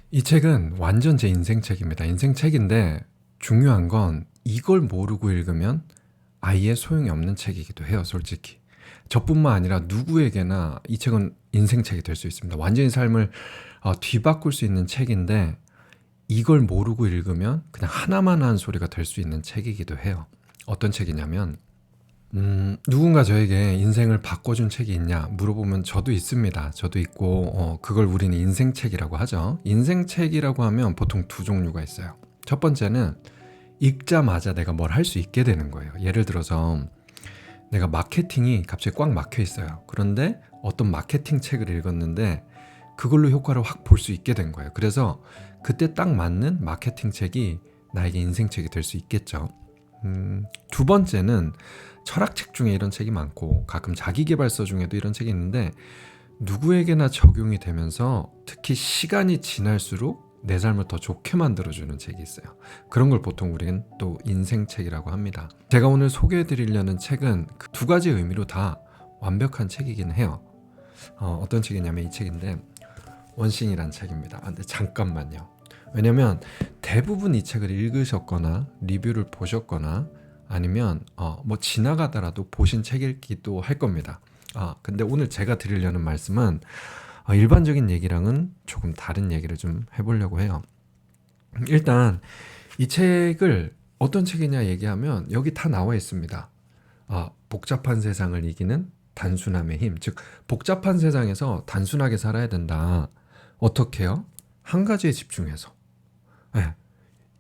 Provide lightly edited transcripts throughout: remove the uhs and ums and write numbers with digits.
이 책은 완전 제 인생책입니다. 인생책인데 중요한 건 이걸 모르고 읽으면 아예 소용이 없는 책이기도 해요, 솔직히. 저뿐만 아니라 누구에게나 이 책은 인생책이 될 수 있습니다. 완전히 삶을 뒤바꿀 수 있는 책인데 이걸 모르고 읽으면 그냥 하나만 한 소리가 될 수 있는 책이기도 해요. 어떤 책이냐면 누군가 저에게 인생을 바꿔준 책이 있냐 물어보면 저도 있습니다. 저도 있고 그걸 우리는 인생책이라고 하죠. 인생책이라고 하면 보통 두 종류가 있어요. 첫 번째는 읽자마자 내가 뭘 할 수 있게 되는 거예요. 예를 들어서 내가 마케팅이 갑자기 꽉 막혀 있어요. 그런데 어떤 마케팅 책을 읽었는데 그걸로 효과를 확 볼 수 있게 된 거예요. 그래서 그때 딱 맞는 마케팅 책이 나에게 인생책이 될 수 있겠죠. 두 번째는 철학책 중에 이런 책이 많고 가끔 자기계발서 중에도 이런 책이 있는데 누구에게나 적용이 되면서 특히 시간이 지날수록 내 삶을 더 좋게 만들어주는 책이 있어요. 그런 걸 보통 우리는 또 인생책이라고 합니다. 제가 오늘 소개해드리려는 책은 그 두 가지 의미로 다 완벽한 책이긴 해요. 어떤 책이냐면 이 책인데 원싱이란 책입니다. 근데 잠깐만요. 왜냐면 대부분 이 책을 읽으셨거나 리뷰를 보셨거나 아니면 뭐 지나가더라도 보신 책이기도 할 겁니다. 근데 오늘 제가 드리려는 말씀은 일반적인 얘기랑은 조금 다른 얘기를 좀 해보려고 해요. 일단 이 책을 어떤 책이냐 얘기하면 여기 다 나와 있습니다. 복잡한 세상을 이기는 단순함의 힘. 즉 복잡한 세상에서 단순하게 살아야 된다. 어떻게요? 한 가지에 집중해서. 네,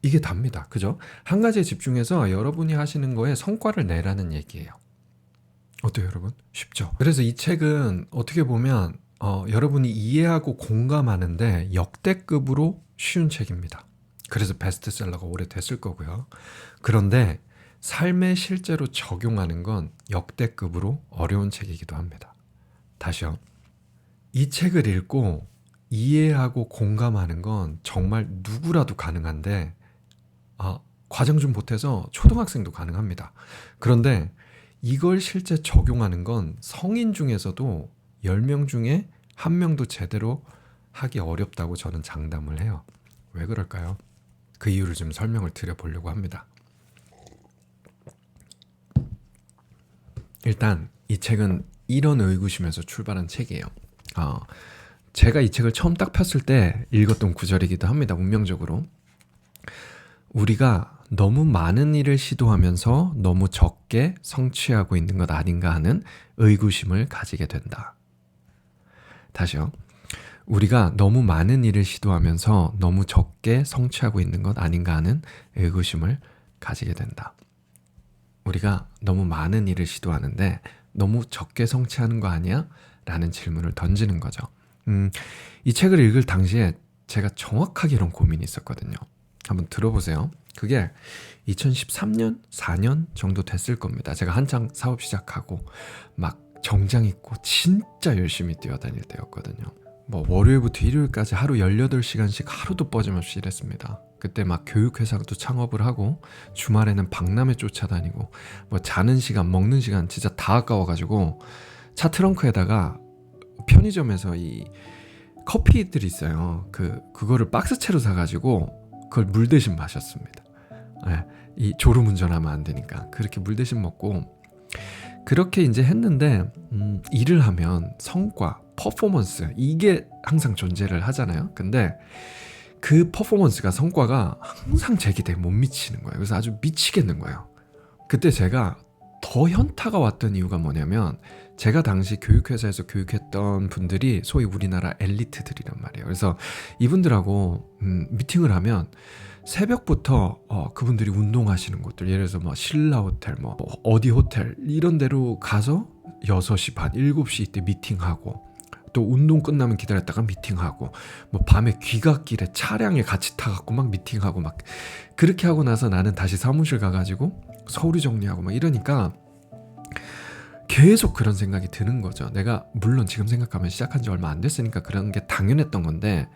이게 답니다. 그죠? 한 가지에 집중해서 여러분이 하시는 거에 성과를 내라는 얘기예요. 어때요, 여러분? 쉽죠? 그래서 이 책은 어떻게 보면 여러분이 이해하고 공감하는데 역대급으로 쉬운 책입니다. 그래서 베스트셀러가 오래됐을 거고요. 그런데 삶에 실제로 적용하는 건 역대급으로 어려운 책이기도 합니다. 다시요. 이 책을 읽고 이해하고 공감하는 건 정말 누구라도 가능한데 과정 좀 보태서 초등학생도 가능합니다. 그런데 이걸 실제 적용하는 건 성인 중에서도 10명 중에 1명도 제대로 하기 어렵다고 저는 장담을 해요. 왜 그럴까요? 그 이유를 좀 설명을 드려보려고 합니다. 일단 이 책은 이런 의구심에서 출발한 책이에요. 제가 이 책을 처음 딱 폈을 때 읽었던 구절이기도 합니다. 운명적으로. 우리가 너무 많은 일을 시도하면서 너무 적게 성취하고 있는 것 아닌가 하는 의구심을 가지게 된다. 다시요. 우리가 너무 많은 일을 시도하면서 너무 적게 성취하고 있는 것 아닌가 하는 의구심을 가지게 된다. 우리가 너무 많은 일을 시도하는데 너무 적게 성취하는 거 아니야? 라는 질문을 던지는 거죠. 이 책을 읽을 당시에 제가 정확하게 이런 고민이 있었거든요. 한번 들어보세요. 그게 2013년, 4년 정도 됐을 겁니다. 제가 한창 사업 시작하고 막 정장 입고 진짜 열심히 뛰어다닐 때였거든요. 뭐 월요일부터 일요일까지 하루 18시간씩 하루도 빠짐없이 일했습니다. 그때 막 교육회사도 창업을 하고 주말에는 박람회 쫓아다니고 뭐 자는 시간, 먹는 시간 진짜 다 아까워가지고 차 트렁크에다가 편의점에서 이 커피들이 있어요. 그거를 박스채로 사가지고 그걸 물 대신 마셨습니다. 네, 이 졸음운전하면 안 되니까 그렇게 물 대신 먹고 그렇게 이제 했는데 일을 하면 성과, 퍼포먼스 이게 항상 존재를 하잖아요. 근데 그 퍼포먼스가 성과가 항상 제 기대에 못 미치는 거예요. 그래서 아주 미치겠는 거예요. 그때 제가 더 현타가 왔던 이유가 뭐냐면 제가 당시 교육회사에서 교육했던 분들이 소위 우리나라 엘리트들이란 말이에요. 그래서 이분들하고 미팅을 하면 새벽부터 그분들이 운동하시는 곳들 예를 들어서 뭐 신라호텔 뭐 어디 호텔 이런 데로 가서 6시 반 7시 이때 미팅하고 또 운동 끝나면 기다렸다가 미팅하고 뭐 밤에 귀갓길에 차량에 같이 타갖고 막 미팅하고 막 그렇게 하고 나서 나는 다시 사무실 가가지고 서류 정리하고 막 이러니까 계속 그런 생각이 드는 거죠. 내가 물론 지금 생각하면 시작한 지 얼마 안 됐으니까 그런 게 당연했던 건데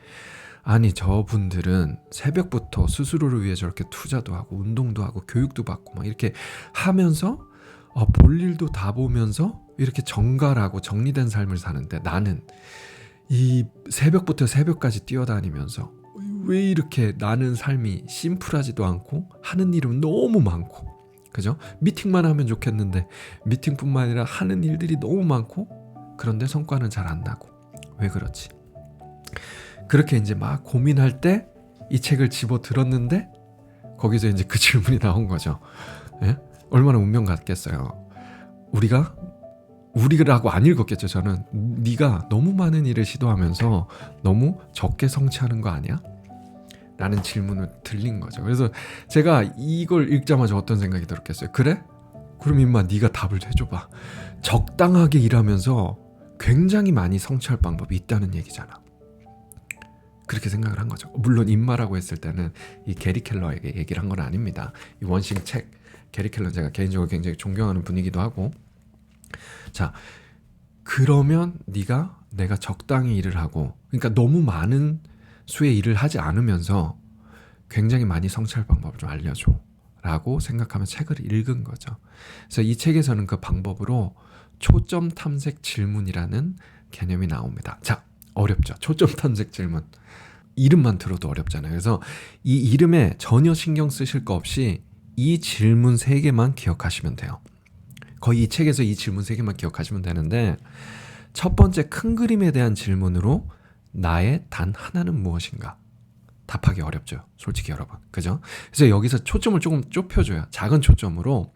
아니 저분들은 새벽부터 스스로를 위해 저렇게 투자도 하고 운동도 하고 교육도 받고 막 이렇게 하면서 볼 일도 다 보면서 이렇게 정갈하고 정리된 삶을 사는데 나는 이 새벽부터 새벽까지 뛰어다니면서 왜 이렇게 나는 삶이 심플하지도 않고 하는 일은 너무 많고, 그죠? 미팅만 하면 좋겠는데 미팅뿐만 아니라 하는 일들이 너무 많고, 그런데 성과는 잘 안 나고. 왜 그렇지? 그렇게 이제 막 고민할 때 이 책을 집어 들었는데 거기서 이제 그 질문이 나온 거죠. 예? 얼마나 운명 같겠어요. 우리라고 안 읽었겠죠. 저는 네가 너무 많은 일을 시도하면서 너무 적게 성취하는 거 아니야? 라는 질문을 들린 거죠. 그래서 제가 이걸 읽자마자 어떤 생각이 들었겠어요. 그래? 그럼 임마 네가 답을 해줘봐. 적당하게 일하면서 굉장히 많이 성취할 방법이 있다는 얘기잖아. 그렇게 생각을 한 거죠. 물론 임마라고 했을 때는 이 게리 켈러에게 얘기를 한 건 아닙니다. 이 원싱 책, 게리 켈러는 제가 개인적으로 굉장히 존경하는 분이기도 하고. 자, 그러면 내가 적당히 일을 하고, 그러니까 너무 많은 수의 일을 하지 않으면서 굉장히 많이 성취할 방법을 좀 알려줘 라고 생각하면 책을 읽은 거죠. 그래서 이 책에서는 그 방법으로 초점 탐색 질문이라는 개념이 나옵니다. 자, 어렵죠. 초점 탐색 질문. 이름만 들어도 어렵잖아요. 그래서 이 이름에 전혀 신경 쓰실 거 없이 이 질문 3개만 기억하시면 돼요. 거의 이 책에서 이 질문 3개만 기억하시면 되는데, 첫 번째 큰 그림에 대한 질문으로 나의 단 하나는 무엇인가? 답하기 어렵죠. 솔직히 여러분. 그죠? 그래서 여기서 초점을 조금 좁혀줘요. 작은 초점으로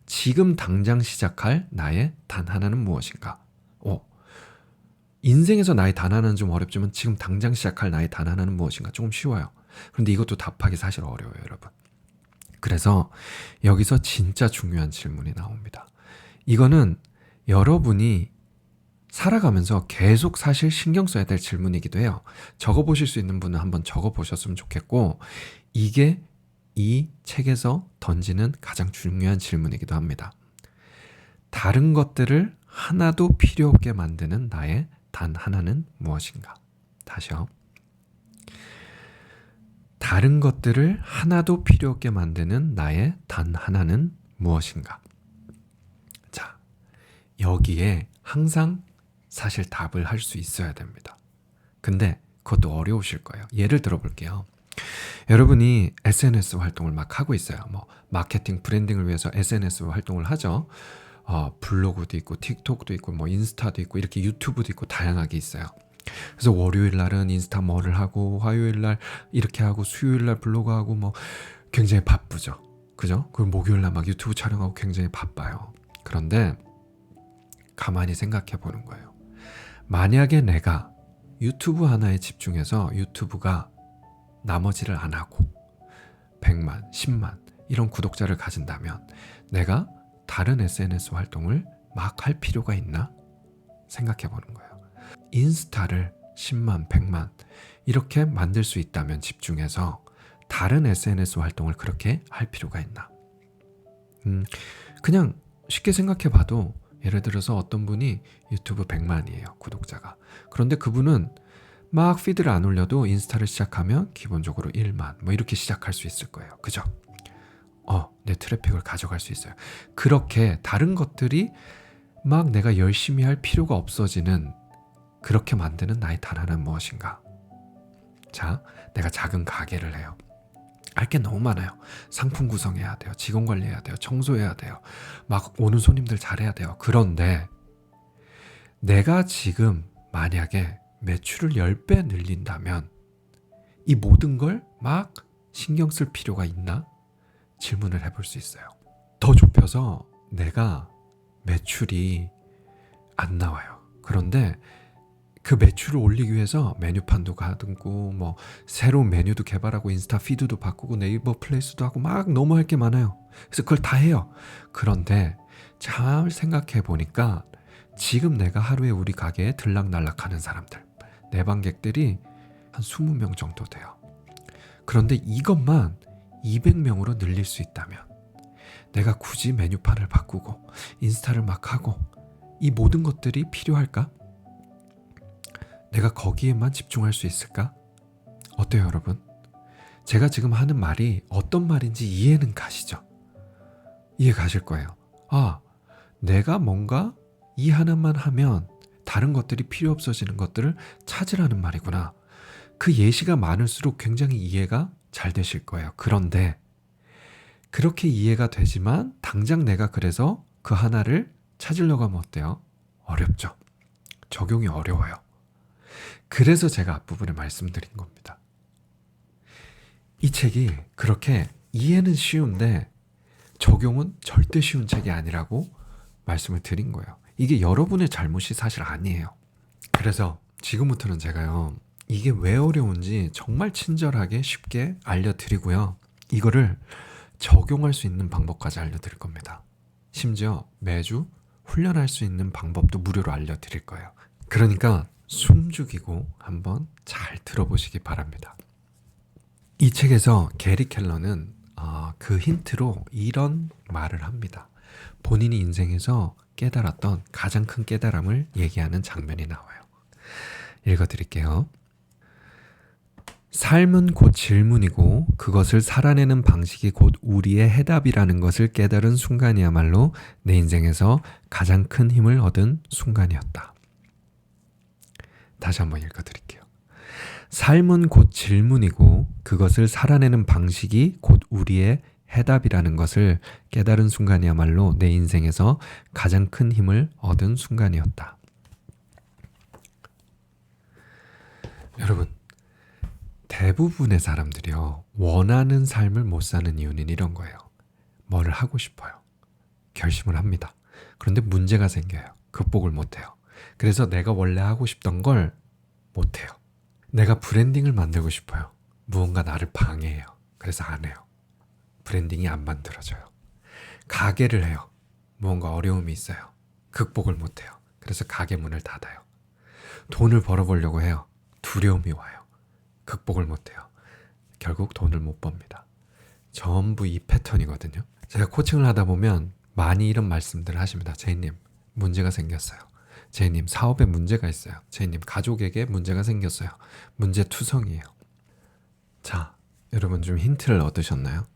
지금 당장 시작할 나의 단 하나는 무엇인가? 인생에서 나의 단 하나는 좀 어렵지만 지금 당장 시작할 나의 단 하나는 무엇인가? 조금 쉬워요. 그런데 이것도 답하기 사실 어려워요, 여러분. 그래서 여기서 진짜 중요한 질문이 나옵니다. 이거는 여러분이 살아가면서 계속 사실 신경 써야 될 질문이기도 해요. 적어보실 수 있는 분은 한번 적어보셨으면 좋겠고, 이게 이 책에서 던지는 가장 중요한 질문이기도 합니다. 다른 것들을 하나도 필요 없게 만드는 나의 단 하나는 무엇인가? 다시요. 다른 것들을 하나도 필요 없게 만드는 나의 단 하나는 무엇인가? 자, 여기에 항상 사실 답을 할 수 있어야 됩니다. 근데 그것도 어려우실 거예요. 예를 들어 볼게요. 여러분이 SNS 활동을 막 하고 있어요. 뭐 마케팅, 브랜딩을 위해서 SNS 활동을 하죠. 블로그도 있고 틱톡도 있고 뭐 인스타도 있고 이렇게 유튜브도 있고 다양하게 있어요. 그래서 월요일 날은 인스타 뭐를 하고, 화요일 날 이렇게 하고, 수요일 날 블로그 하고, 뭐 굉장히 바쁘죠. 그죠? 그리고 목요일 날 막 유튜브 촬영하고 굉장히 바빠요. 그런데 가만히 생각해 보는 거예요. 만약에 내가 유튜브 하나에 집중해서 유튜브가 나머지를 안 하고 100만, 10만 이런 구독자를 가진다면 내가 다른 SNS 활동을 막 할 필요가 있나? 생각해 보는 거예요. 인스타를 10만, 100만 이렇게 만들 수 있다면 집중해서 다른 SNS 활동을 그렇게 할 필요가 있나? 그냥 쉽게 생각해 봐도, 예를 들어서 어떤 분이 유튜브 100만이에요, 구독자가. 그런데 그분은 막 피드를 안 올려도 인스타를 시작하면 기본적으로 1만 뭐 이렇게 시작할 수 있을 거예요. 그죠? 내 트래픽을 가져갈 수 있어요. 그렇게 다른 것들이 막 내가 열심히 할 필요가 없어지는, 그렇게 만드는 나의 단 하나는 무엇인가? 자, 내가 작은 가게를 해요. 할 게 너무 많아요. 상품 구성해야 돼요. 직원 관리해야 돼요. 청소해야 돼요. 막 오는 손님들 잘해야 돼요. 그런데 내가 지금 만약에 매출을 10배 늘린다면 이 모든 걸 막 신경 쓸 필요가 있나? 질문을 해볼 수 있어요. 더 좁혀서 내가 매출이 안 나와요. 그런데 그 매출을 올리기 위해서 메뉴판도 가듬고 뭐 새로운 메뉴도 개발하고 인스타 피드도 바꾸고 네이버 플레이스도 하고 막 너무 할 게 많아요. 그래서 그걸 다 해요. 그런데 잘 생각해 보니까 지금 내가 하루에 우리 가게에 들락날락하는 사람들, 내방객들이 한 20명 정도 돼요. 그런데 이것만 200명으로 늘릴 수 있다면 내가 굳이 메뉴판을 바꾸고 인스타를 막 하고 이 모든 것들이 필요할까? 내가 거기에만 집중할 수 있을까? 어때요, 여러분? 제가 지금 하는 말이 어떤 말인지 이해는 가시죠? 이해 가실 거예요. 내가 뭔가 이 하나만 하면 다른 것들이 필요 없어지는 것들을 찾으라는 말이구나. 그 예시가 많을수록 굉장히 이해가 잘 되실 거예요. 그런데 그렇게 이해가 되지만 당장 내가 그래서 그 하나를 찾으려고 하면 어때요? 어렵죠. 적용이 어려워요. 그래서 제가 앞부분에 말씀드린 겁니다. 이 책이 그렇게 이해는 쉬운데 적용은 절대 쉬운 책이 아니라고 말씀을 드린 거예요. 이게 여러분의 잘못이 사실 아니에요. 그래서 지금부터는 제가요, 이게 왜 어려운지 정말 친절하게 쉽게 알려드리고요. 이거를 적용할 수 있는 방법까지 알려드릴 겁니다. 심지어 매주 훈련할 수 있는 방법도 무료로 알려드릴 거예요. 그러니까 숨 죽이고 한번 잘 들어보시기 바랍니다. 이 책에서 게리 켈러는 그 힌트로 이런 말을 합니다. 본인이 인생에서 깨달았던 가장 큰 깨달음을 얘기하는 장면이 나와요. 읽어드릴게요. 삶은 곧 질문이고 그것을 살아내는 방식이 곧 우리의 해답이라는 것을 깨달은 순간이야말로 내 인생에서 가장 큰 힘을 얻은 순간이었다. 다시 한번 읽어드릴게요. 삶은 곧 질문이고 그것을 살아내는 방식이 곧 우리의 해답이라는 것을 깨달은 순간이야말로 내 인생에서 가장 큰 힘을 얻은 순간이었다. 여러분, 대부분의 사람들이요, 원하는 삶을 못 사는 이유는 이런 거예요. 뭐를 하고 싶어요. 결심을 합니다. 그런데 문제가 생겨요. 극복을 못해요. 그래서 내가 원래 하고 싶던 걸 못해요. 내가 브랜딩을 만들고 싶어요. 무언가 나를 방해해요. 그래서 안 해요. 브랜딩이 안 만들어져요. 가게를 해요. 무언가 어려움이 있어요. 극복을 못해요. 그래서 가게 문을 닫아요. 돈을 벌어보려고 해요. 두려움이 와요. 극복을 못해요. 결국 돈을 못 법니다. 전부 이 패턴이거든요. 제가 코칭을 하다 보면 많이 이런 말씀들을 하십니다. 제이님, 문제가 생겼어요. 제이님, 사업에 문제가 있어요. 제이님, 가족에게 문제가 생겼어요. 문제투성이에요. 자, 여러분 좀 힌트를 얻으셨나요?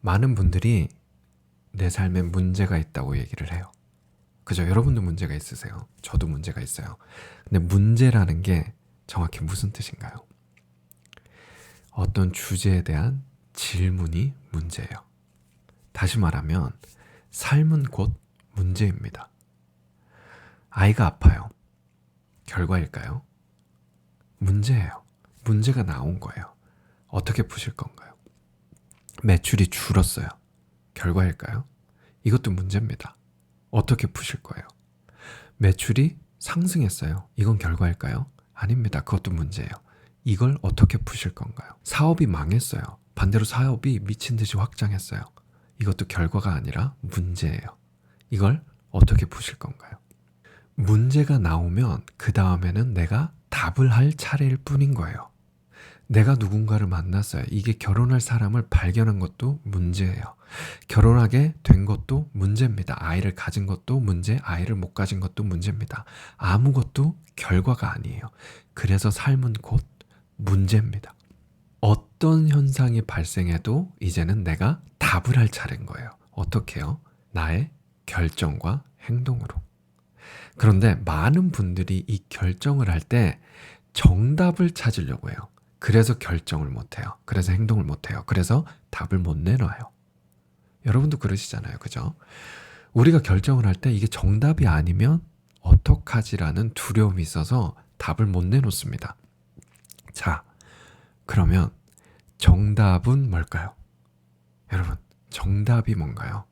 많은 분들이 내 삶에 문제가 있다고 얘기를 해요. 그죠? 여러분도 문제가 있으세요. 저도 문제가 있어요. 근데 문제라는 게 정확히 무슨 뜻인가요? 어떤 주제에 대한 질문이 문제예요. 다시 말하면 삶은 곧 문제입니다. 아이가 아파요. 결과일까요? 문제예요. 문제가 나온 거예요. 어떻게 푸실 건가요? 매출이 줄었어요. 결과일까요? 이것도 문제입니다. 어떻게 푸실 거예요? 매출이 상승했어요. 이건 결과일까요? 아닙니다. 그것도 문제예요. 이걸 어떻게 푸실 건가요? 사업이 망했어요. 반대로 사업이 미친 듯이 확장했어요. 이것도 결과가 아니라 문제예요. 이걸 어떻게 푸실 건가요? 문제가 나오면 그 다음에는 내가 답을 할 차례일 뿐인 거예요. 내가 누군가를 만났어요. 이게 결혼할 사람을 발견한 것도 문제예요. 결혼하게 된 것도 문제입니다. 아이를 가진 것도 문제, 아이를 못 가진 것도 문제입니다. 아무것도 결과가 아니에요. 그래서 삶은 곧 문제입니다. 어떤 현상이 발생해도 이제는 내가 답을 할 차례인 거예요. 어떻게요? 나의 결정과 행동으로. 그런데 많은 분들이 이 결정을 할 때 정답을 찾으려고 해요. 그래서 결정을 못해요. 그래서 행동을 못해요. 그래서 답을 못 내놔요. 여러분도 그러시잖아요. 그죠? 우리가 결정을 할 때 이게 정답이 아니면 어떡하지라는 두려움이 있어서 답을 못 내놓습니다. 자, 그러면 정답은 뭘까요? 여러분, 정답이 뭔가요?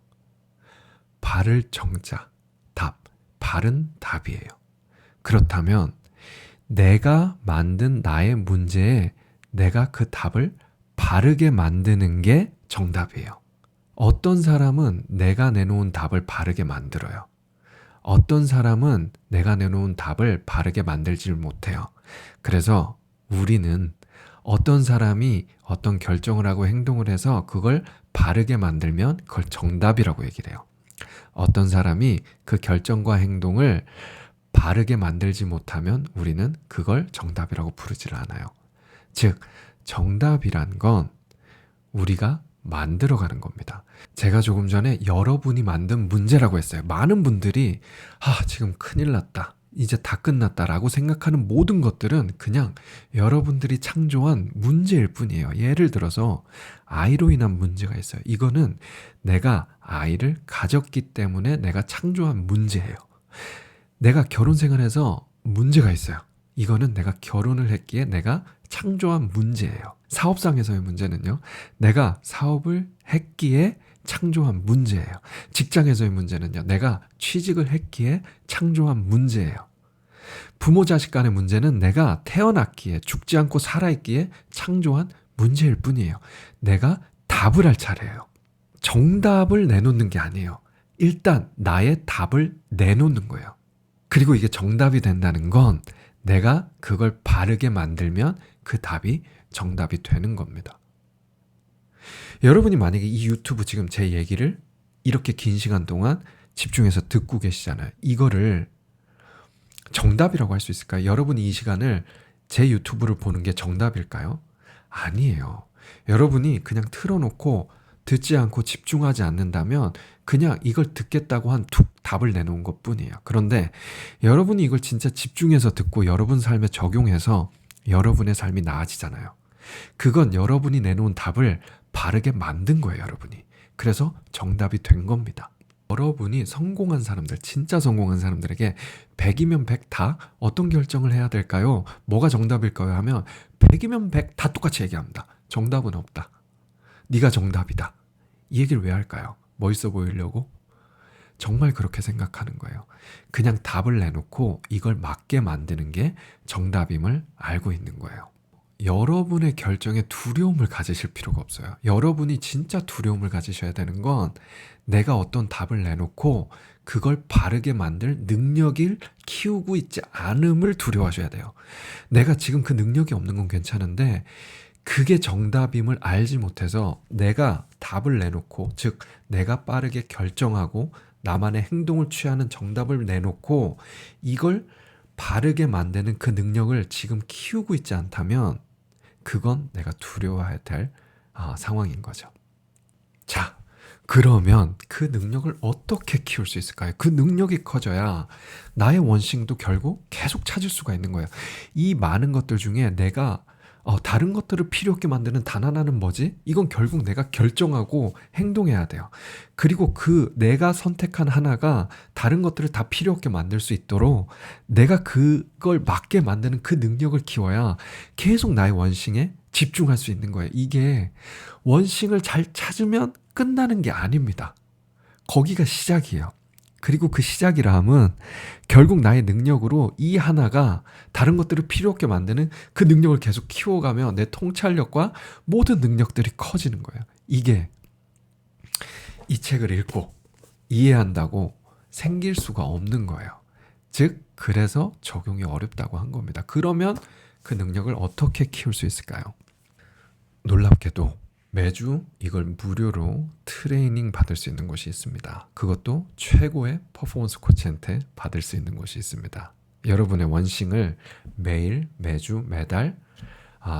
발을 정자, 답, 발은 답이에요. 그렇다면 내가 만든 나의 문제에 내가 그 답을 바르게 만드는 게 정답이에요. 어떤 사람은 내가 내놓은 답을 바르게 만들어요. 어떤 사람은 내가 내놓은 답을 바르게 만들질 못해요. 그래서 우리는 어떤 사람이 어떤 결정을 하고 행동을 해서 그걸 바르게 만들면 그걸 정답이라고 얘기를 해요. 어떤 사람이 그 결정과 행동을 바르게 만들지 못하면 우리는 그걸 정답이라고 부르질 않아요. 즉, 정답이란 건 우리가 만들어가는 겁니다. 제가 조금 전에 여러분이 만든 문제라고 했어요. 많은 분들이 지금 큰일 났다. 이제 다 끝났다라고 생각하는 모든 것들은 그냥 여러분들이 창조한 문제일 뿐이에요. 예를 들어서 아이로 인한 문제가 있어요. 이거는 내가 아이를 가졌기 때문에 내가 창조한 문제예요. 내가 결혼 생활에서 문제가 있어요. 이거는 내가 결혼을 했기에 내가 창조한 문제예요. 사업상에서의 문제는요. 내가 사업을 했기에 창조한 문제예요. 직장에서의 문제는요. 내가 취직을 했기에 창조한 문제예요. 부모 자식 간의 문제는 내가 태어났기에 죽지 않고 살아있기에 창조한 문제일 뿐이에요. 내가 답을 할 차례예요. 정답을 내놓는 게 아니에요. 일단 나의 답을 내놓는 거예요. 그리고 이게 정답이 된다는 건 내가 그걸 바르게 만들면 그 답이 정답이 되는 겁니다. 여러분이 만약에 이 유튜브 지금 제 얘기를 이렇게 긴 시간 동안 집중해서 듣고 계시잖아요. 이거를 정답이라고 할 수 있을까요? 여러분이 이 시간을 제 유튜브를 보는 게 정답일까요? 아니에요. 여러분이 그냥 틀어놓고 듣지 않고 집중하지 않는다면 그냥 이걸 듣겠다고 한 툭 답을 내놓은 것 뿐이에요. 그런데 여러분이 이걸 진짜 집중해서 듣고 여러분 삶에 적용해서 여러분의 삶이 나아지잖아요. 그건 여러분이 내놓은 답을 바르게 만든 거예요, 여러분이. 그래서 정답이 된 겁니다. 여러분이 성공한 사람들, 진짜 성공한 사람들에게 100이면 100 다 어떤 결정을 해야 될까요? 뭐가 정답일까요? 하면 100이면 100 다 똑같이 얘기합니다. 정답은 없다. 네가 정답이다. 이 얘기를 왜 할까요? 멋있어 보이려고? 정말 그렇게 생각하는 거예요. 그냥 답을 내놓고 이걸 맞게 만드는 게 정답임을 알고 있는 거예요. 여러분의 결정에 두려움을 가지실 필요가 없어요. 여러분이 진짜 두려움을 가지셔야 되는 건 내가 어떤 답을 내놓고 그걸 바르게 만들 능력을 키우고 있지 않음을 두려워하셔야 돼요. 내가 지금 그 능력이 없는 건 괜찮은데 그게 정답임을 알지 못해서 내가 답을 내놓고, 즉 내가 빠르게 결정하고 나만의 행동을 취하는 정답을 내놓고 이걸 바르게 만드는 그 능력을 지금 키우고 있지 않다면 그건 내가 두려워해야 될 상황인 거죠. 자, 그러면 그 능력을 어떻게 키울 수 있을까요? 그 능력이 커져야 나의 원싱도 결국 계속 찾을 수가 있는 거예요. 이 많은 것들 중에 내가 다른 것들을 필요 없게 만드는 단 하나는 뭐지? 이건 결국 내가 결정하고 행동해야 돼요. 그리고 그 내가 선택한 하나가 다른 것들을 다 필요 없게 만들 수 있도록 내가 그걸 맞게 만드는 그 능력을 키워야 계속 나의 원싱에 집중할 수 있는 거예요. 이게 원싱을 잘 찾으면 끝나는 게 아닙니다. 거기가 시작이에요. 그리고 그 시작이라 함은 결국 나의 능력으로 이 하나가 다른 것들을 필요 없게 만드는 그 능력을 계속 키워가며 내 통찰력과 모든 능력들이 커지는 거예요. 이게 이 책을 읽고 이해한다고 생길 수가 없는 거예요. 즉, 그래서 적용이 어렵다고 한 겁니다. 그러면 그 능력을 어떻게 키울 수 있을까요? 놀랍게도 매주 이걸 무료로 트레이닝 받을 수 있는 곳이 있습니다. 그것도 최고의 퍼포먼스 코치한테 받을 수 있는 곳이 있습니다. 여러분의 원싱을 매일, 매주, 매달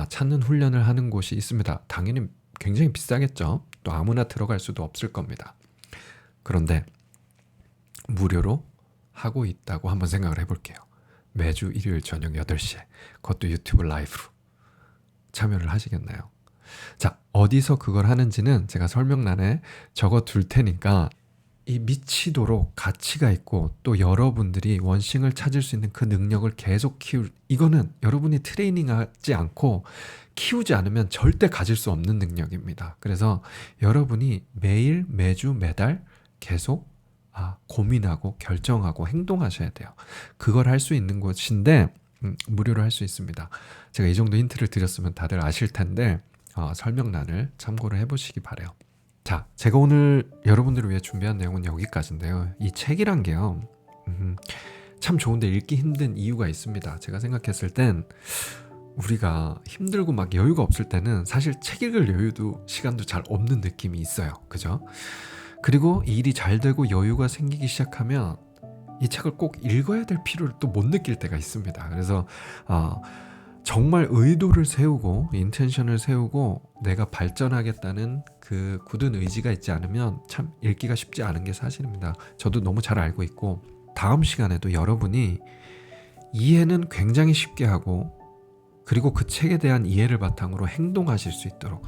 찾는 훈련을 하는 곳이 있습니다. 당연히 굉장히 비싸겠죠. 또 아무나 들어갈 수도 없을 겁니다. 그런데 무료로 하고 있다고 한번 생각을 해볼게요. 매주 일요일 저녁 8시에 그것도 유튜브 라이브로 참여를 하시겠나요? 자, 어디서 그걸 하는지는 제가 설명란에 적어 둘 테니까 이 미치도록 가치가 있고 또 여러분들이 원싱을 찾을 수 있는 그 능력을 계속 이거는 여러분이 트레이닝하지 않고 키우지 않으면 절대 가질 수 없는 능력입니다. 그래서 여러분이 매일, 매주, 매달 계속 고민하고 결정하고 행동하셔야 돼요. 그걸 할 수 있는 곳인데 무료로 할 수 있습니다. 제가 이 정도 힌트를 드렸으면 다들 아실 텐데 설명란을 참고를 해보시기 바래요. 자, 제가 오늘 여러분들을 위해 준비한 내용은 여기까지인데요. 이 책이란 게요, 참 좋은데 읽기 힘든 이유가 있습니다. 제가 생각했을 땐 우리가 힘들고 막 여유가 없을 때는 사실 책 읽을 여유도 시간도 잘 없는 느낌이 있어요. 그죠? 그리고 일이 잘 되고 여유가 생기기 시작하면 이 책을 꼭 읽어야 될 필요를 또 못 느낄 때가 있습니다. 그래서 정말 의도를 세우고 인텐션을 세우고 내가 발전하겠다는 그 굳은 의지가 있지 않으면 참 읽기가 쉽지 않은 게 사실입니다. 저도 너무 잘 알고 있고 다음 시간에도 여러분이 이해는 굉장히 쉽게 하고 그리고 그 책에 대한 이해를 바탕으로 행동하실 수 있도록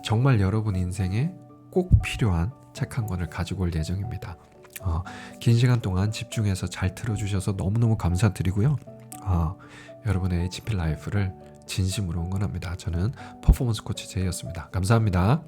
정말 여러분 인생에 꼭 필요한 책 한 권을 가지고 올 예정입니다. 긴 시간 동안 집중해서 잘 들어주셔서 너무너무 감사드리고요. 여러분의 HP 라이프를 진심으로 응원합니다. 저는 퍼포먼스 코치 제이였습니다. 감사합니다.